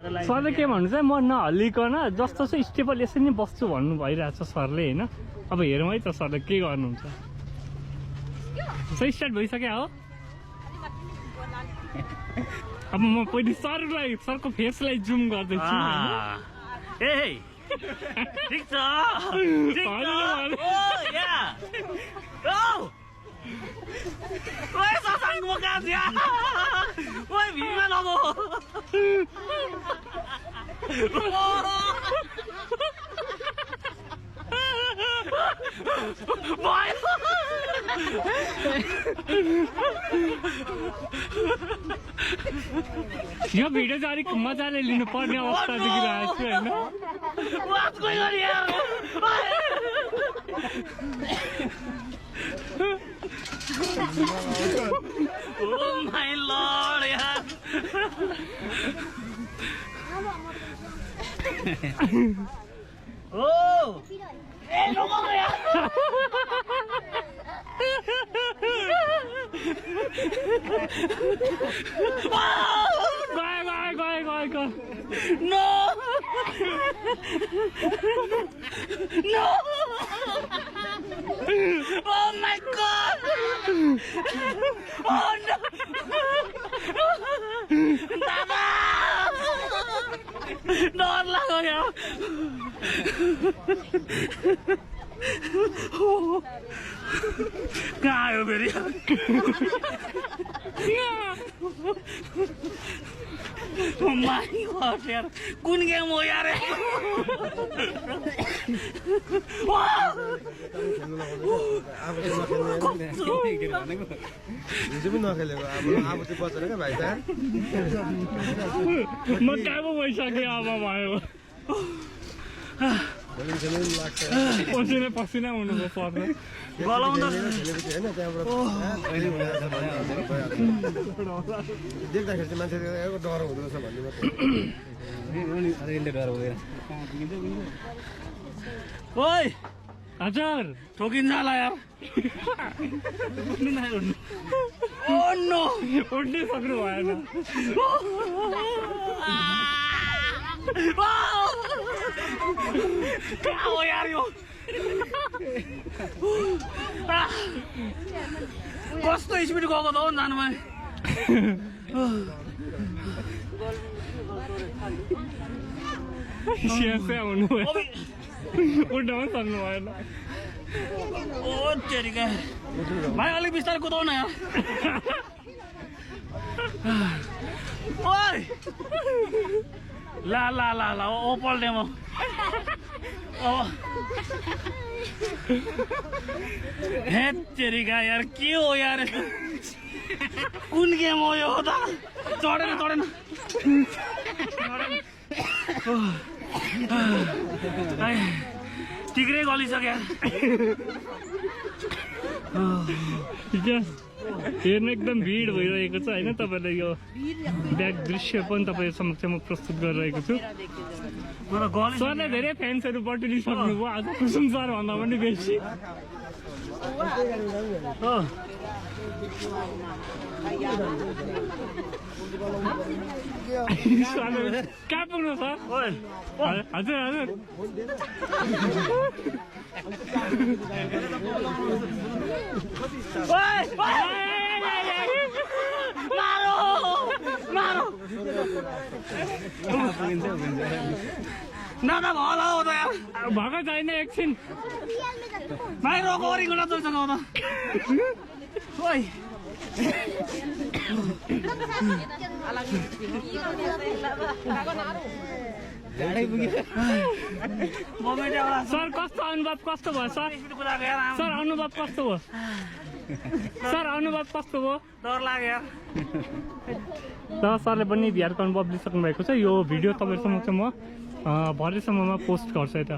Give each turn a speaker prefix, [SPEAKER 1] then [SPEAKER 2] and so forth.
[SPEAKER 1] सरले के भन्नु चाहिँ म नहल्लिकन जस्तो चाहिँ स्टेबल यसरी नै बस्छु भन्नु भइरहेछ सरले होइन। अब हेरौँ है त सरले के गर्नुहुन्छ। सही स्टार्ट भइसक्यो हो। अब म पहिले सरको फेसलाई जुम गर्दैछु।
[SPEAKER 2] ठिक छ ओए ससाङ म कहाँ छ ओए भिडमा लगो
[SPEAKER 1] यो भिडियो चाहिँ अलिक मजाले लिनुपर्ने अवस्था देखिरहेको छु होइन।
[SPEAKER 2] Oh my lord यार oh ए लोगों यार
[SPEAKER 1] Go.
[SPEAKER 2] no no oh my god oh no दादा डर लाग्यो यार कहाँ आयो फेरि यार कुन गेम हो यार
[SPEAKER 1] म काबु भइसक्यो अब भयो पसिना हुनुभयो पर्छ
[SPEAKER 2] गलाउँदा
[SPEAKER 3] देख्दाखेरि चाहिँ मान्छे डर हुँदो रहेछ भन्ने डर हुँदैन।
[SPEAKER 2] ओइ
[SPEAKER 1] हजुर
[SPEAKER 2] ठोकिन्छ होला यार ओ नो
[SPEAKER 1] उड्नै सक्नु भएन।
[SPEAKER 2] कहाँ हो यार यो कस्तो स्पिड गएको त हो जानुमा
[SPEAKER 1] स्यास्या हुनुभयो उड्न पनि सक्नु भएन।
[SPEAKER 2] ओ तेरिका भाइ अलिक बिस्तारै कुदाउ न यार ओइ ला ला ला ला ओ पल्टे म हे तेरिका यार के हो यार कुन गेम हो यो त चढेन टिक्रै गलिसक्यो
[SPEAKER 1] हेर्न एकदम भिड भइरहेको छ होइन। तपाईँलाई यो ब्याक दृश्य पनि तपाईँ समक्षमा प्रस्तुत गरिरहेको छु। सरले धेरै फ्यान्सहरू बटुलिसक्नुभयो आज कुसुम सर भन्दा पनि बेसी। कहाँ पुग्नु सर? हजुर
[SPEAKER 2] नाना भला हो त यार
[SPEAKER 1] भएको छैन एकछिन
[SPEAKER 2] भाइ रोको वरिको नचल्छ त ओइ
[SPEAKER 1] सर कस्तो अनुभव कस्तो भयो सर? सर अनुभव कस्तो भयो? सर अनुभव कस्तो भयो?
[SPEAKER 2] डर लाग्यो यार
[SPEAKER 1] र सरले पनि भिआरको अनुभव लिइसक्नु भएको छ। यो भिडियो तपाईँहरूसँग चाहिँ म भरेसम्ममा पोस्ट गर्छु यता।